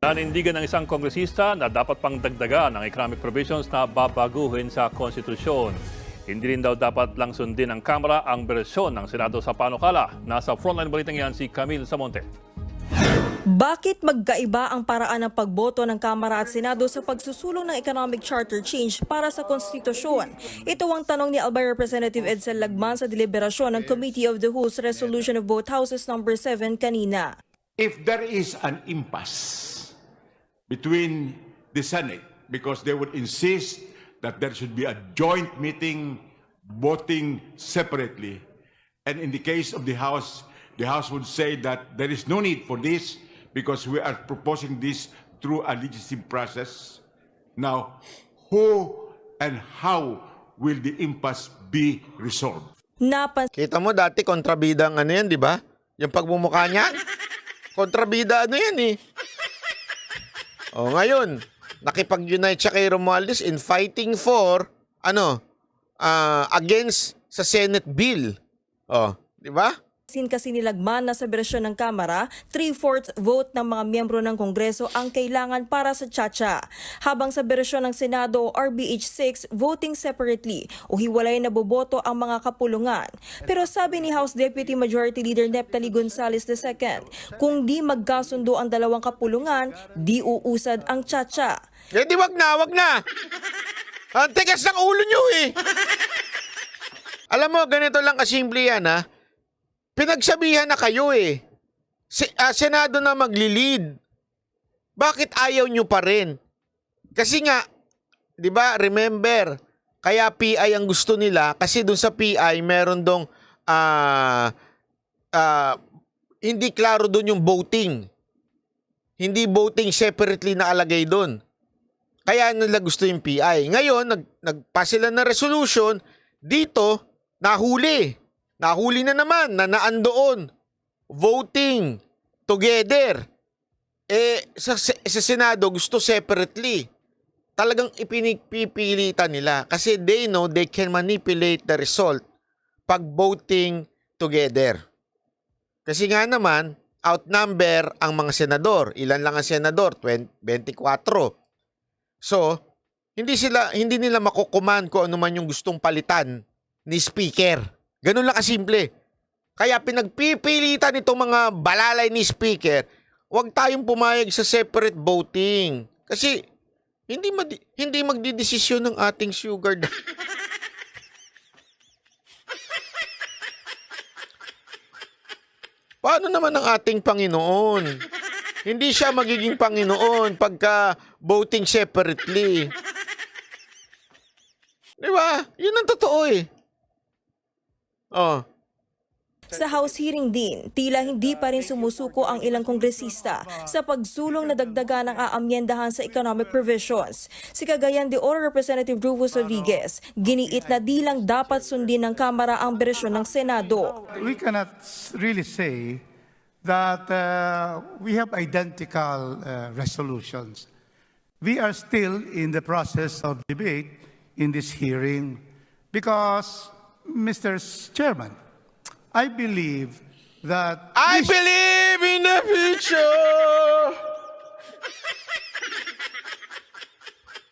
Nanindigan ng isang kongresista na dapat pang dagdagan ang economic provisions na babaguhin sa konstitusyon. Hindi rin daw dapat lang sundin ng Kamara ang bersyon ng Senado sa panukala. Nasa frontline balitang yan si Camille Samonte. Bakit magkaiba ang paraan ng pagboto ng Kamara at Senado sa pagsusulong ng economic charter change para sa konstitusyon? Ito ang tanong ni Albay Representative Edsel Lagman sa deliberasyon ng Committee of the Who's Resolution of Both Houses No. 7 kanina. If there is an impasse between the Senate, because they would insist that there should be a joint meeting voting separately, and in the case of the House would say that there is no need for this because we are proposing this through a legislative process. Now, who and how will the impasse be resolved? Kita mo dati kontrabida ang ano yan, di ba? Yung pagmumukha niya, kontrabida ano yan eh. O ngayon, nakipag-unite siya kay Romualdez in fighting for, against sa Senate bill. O, di ba? Kasi ni Lagman na sa bersyon ng Kamara, 3/4 vote ng mga miyembro ng Kongreso ang kailangan para sa Chacha. Habang sa bersyon ng Senado, RBH 6, voting separately o hiwalay na boboto ang mga kapulungan. Pero sabi ni House Deputy Majority Leader Neptali Gonzales II, kung di magkasundo ang dalawang kapulungan, di uusad ang Chacha. Eh di wag na. Ang tigas ng ulo nyo eh. Alam mo, ganito lang kasimple yan ha. Pinagsabihan na kayo eh. Senado na magli-lead. Bakit ayaw nyo pa rin? Kasi nga, di ba, remember, kaya PI ang gusto nila kasi dun sa PI meron dong hindi klaro dun yung voting. Hindi voting separately nakalagay dun. Kaya nila gusto yung PI. Ngayon, nagpass sila ng resolution, dito, nahuli. Nahuli na naman na naandoon. Voting together. Sa Senado gusto separately. Talagang ipinipilitan nila kasi they know they can manipulate the result pag voting together. Kasi nga naman, outnumber ang mga senador. Ilan lang ang senador? 24. So, hindi nila makukuman kung ano man yung gustong palitan ni Speaker. Ganun lang kasimple. Kaya pinagpipilitan itong mga balalay ni Speaker, huwag tayong pumayag sa separate voting. Kasi hindi magdidesisyon ng ating sugar daddy. Paano naman ang ating Panginoon? Hindi siya magiging Panginoon pagka voting separately. Di ba? Yun ang totoo eh. Oh. Sa House hearing din, tila hindi pa rin sumusuko ang ilang kongresista sa pagsulong na dagdagan ng aamyendahan sa economic provisions. Si Cagayan de Oro Representative Rufus Rodriguez, giniit na di lang dapat sundin ng Kamara ang bersyon ng Senado. We cannot really say that we have identical resolutions. We are still in the process of debate in this hearing because, Mr. Chairman, I believe that... I believe in the future!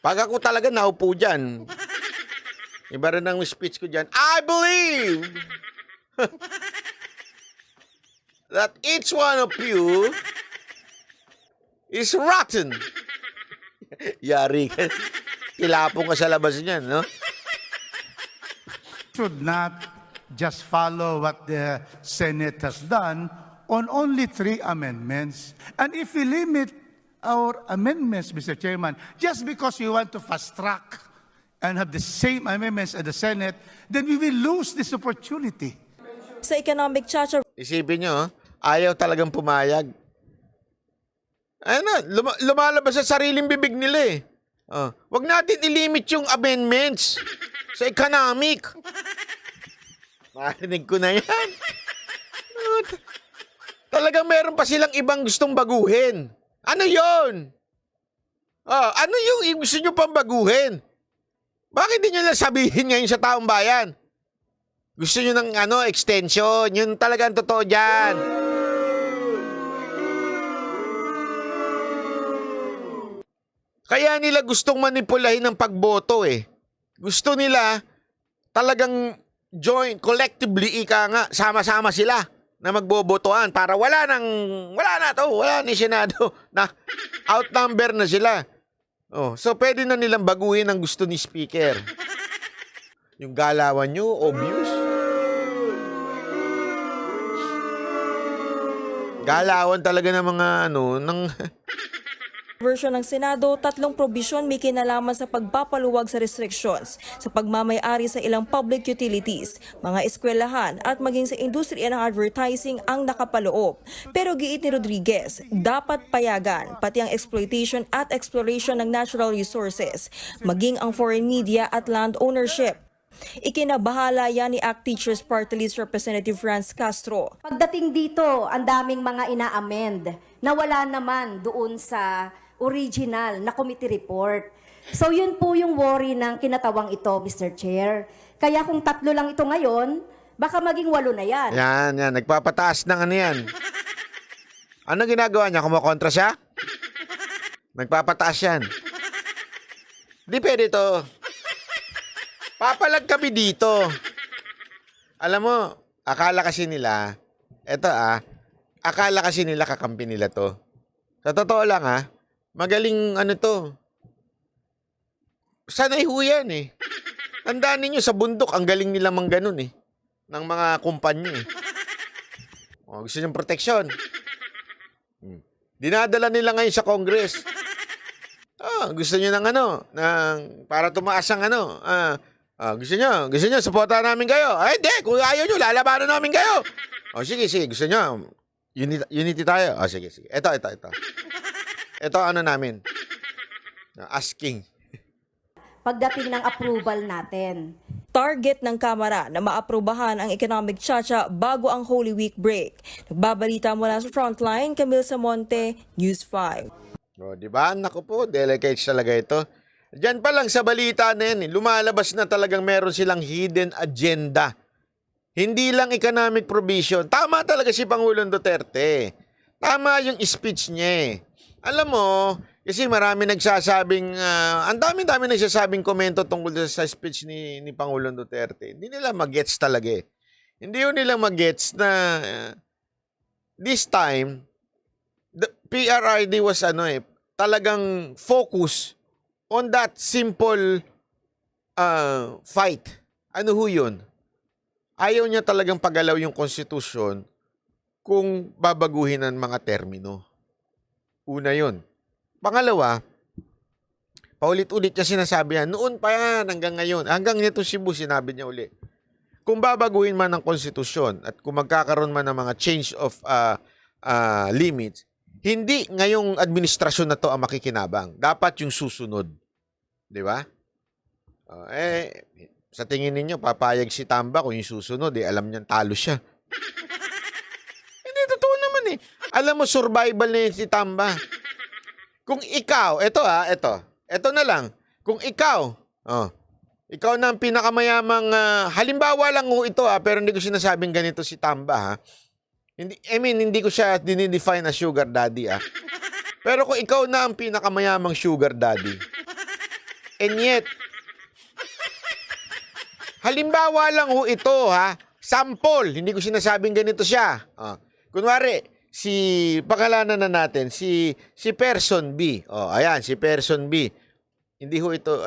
Pag ako talaga naupo dyan, iba rin ang speech ko dyan, I believe that each one of you is rotten. Yari ka. Ilapong ka sa labas niyan, no? Should not just follow what the Senate has done on only 3 amendments. And if we limit our amendments, Mr. Chairman, just because we want to fast track and have the same amendments as the Senate, then we will lose this opportunity. Sa economic chacha, Isipin nyo, ayaw talagang pumayag. Ayun na, lumalabas sa sariling bibig nila eh. Wag natin ilimit yung amendments sa economic. Marinig ko na yan. Talagang meron pa silang ibang gustong baguhin. Ano yon? Ano yung gusto nyo pang baguhin? Bakit di nyo lang sabihin ngayon sa taong bayan? Gusto nyo ng extension? Yun talagang totoo dyan. Kaya nila gustong manipulahin ng pagboto eh. Gusto nila talagang join, collectively, ika nga, sama-sama sila na magbobotohan para wala ni Senado na outnumber na sila. Oh, so pwede na nilang baguhin ang gusto ni Speaker. Yung galawan nyo, obvious. Galawan talaga ng mga Version ng Senado, 3 probisyon may kinalaman sa pagpapaluwag sa restrictions sa pagmamay-ari sa ilang public utilities, mga eskwelahan at maging sa industriya ng advertising ang nakapaloob. Pero giit ni Rodriguez, dapat payagan pati ang exploitation at exploration ng natural resources, maging ang foreign media at land ownership. Ikinabahala yan ni ACT Teachers Party List Representative Franz Castro. Pagdating dito, ang daming mga ina-amend na wala naman doon sa original na committee report. So yun po yung worry ng kinatawang ito, Mr. Chair. Kaya kung 3 lang ito ngayon, baka maging 8 na yan. Yan. Nagpapataas ng yan. Ano ginagawa niya? Kumukontra siya? Nagpapataas yan. Di pwede to. Papalag kami dito. Alam mo, akala kasi nila kakampi nila to. Sa totoo lang magaling to. Sanay ho yan eh. Tandaan ninyo, sa bundok, ang galing nila mangganon eh. Ng mga kumpanya eh. O, gusto niyong proteksyon. Dinadala nila ngayon sa Congress. Gusto niyo ng para tumaas ang gusto niyo, supportahan namin kayo. Ay, hindi, kung ayaw niyo, lalabanan namin kayo. O, sige, gusto niyo, unity tayo. O, sige. Ito. Ito namin. Asking. Pagdating ng approval natin. Target ng Kamara na maaprubahan ang economic tsa-tsa bago ang Holy Week break. Nagbabalita mula sa Frontline, Camille Samonte, News 5. O, diba? Naku po, delicates talaga ito. Diyan pa lang sa balita na yan, lumalabas na talagang meron silang hidden agenda. Hindi lang economic provision. Tama talaga si Pangulong Duterte. Tama yung speech niya. Alam mo, kasi marami nagsasabing, ang dami-dami nagsasabing komento tungkol sa speech ni Pangulong Duterte. Hindi nila magets talaga eh. Hindi nila magets na this time, the PRRD was talagang focus on that simple fight. Ano ho yun? Ayaw niya talagang pagalaw yung konstitusyon kung babaguhin ang mga termino. Una yun. Pangalawa, paulit-ulit niya sinasabi yan. Noon pa yan hanggang ngayon. Hanggang nito Cebu sinabi niya uli. Kung babaguhin man ang konstitusyon at kung magkakaroon man ng mga change of limits, hindi ngayong administrasyon na to ang makikinabang. Dapat yung susunod. Di ba? Sa tingin ninyo, papayag si Tamba kung yung susunod, alam niyang talo siya. Hindi, totoo naman eh. Alam mo, survival na yun si Tamba. Kung ikaw, ito na lang. Kung ikaw na ang pinakamayamang, halimbawa lang ito pero hindi ko sinasabing ganito si Tamba hindi ko siya dinidefine as sugar daddy Pero kung ikaw na ang pinakamayamang sugar daddy, and yet, halimbawa lang ito sample, hindi ko sinasabing ganito siya. Kunwari, pakalanan na natin, si person B. Ayan, si person B. Hindi ho ito,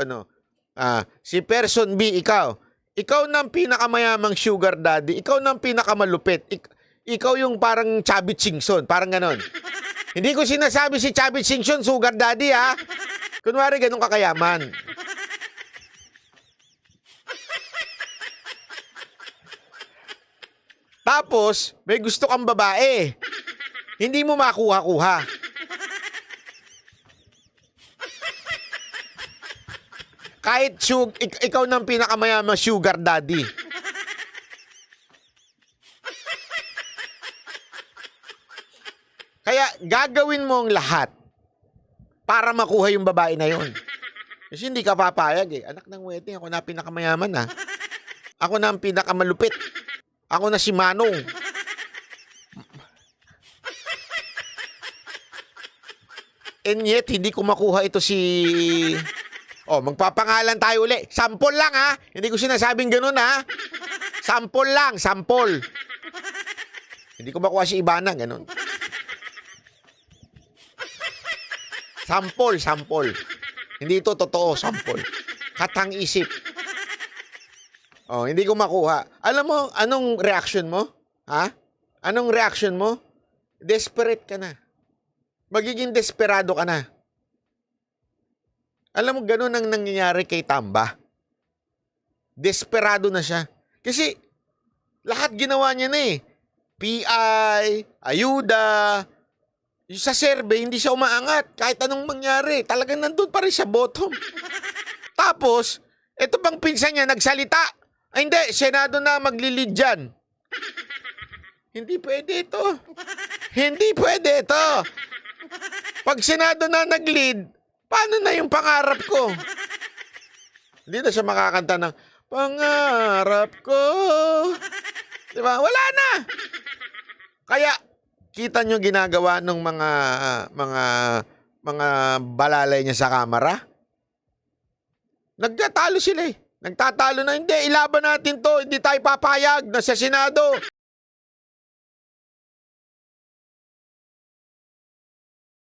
si person B, ikaw. Ikaw na ang pinakamayamang sugar daddy. Ikaw na ang pinakamalupit. Ikaw yung parang Chubby Chingson. Parang ganon. Hindi ko sinasabi si Chubby Chingson, sugar daddy, Kunwari, ganun kakayaman. Tapos, may gusto kang babae. Hindi mo makuha-kuha. Kahit ikaw ng pinakamayamang sugar daddy. Kaya gagawin mo ang lahat para makuha yung babae na yon. Kasi hindi ka papayag Anak ng wedding, ako na pinakamayaman Ako na ang pinakamalupit. Ako na si Manong. And yet, hindi ko makuha ito si... Oh, magpapangalan tayo uli. Sample lang, ha? Hindi ko sinasabing ganun, ha? Sample lang, sample. Hindi ko makuha si Ibana, ganun. Sample, sample. Hindi ito totoo, sample. Katang isip. Oh, hindi ko makuha. Alam mo, anong reaction mo? Ha? Anong reaction mo? Desperate ka na. Magiging desperado ka na. Alam mo, ganun ang nangyayari kay Tamba. Desperado na siya. Kasi, lahat ginawa niya na eh. PI, ayuda, sa survey, hindi siya umaangat. Kahit anong mangyari, talagang nandun pa rin sa bottom. Tapos, ito pang pinsan niya, nagsalita. Ay hindi, Senado na maglilid dyan. Hindi pwede ito. Hindi pwede ito. Pag Senado na nag-lead, paano na yung pangarap ko? Hindi na siya makakanta ng pangarap ko. Diba? Wala na. Kaya, kita nyo ginagawa ng mga balalay niya sa kamera? Nagtatalo sila eh. Nagtatalo na, hindi, ilaban natin to. Hindi tayo papayag na sa Senado.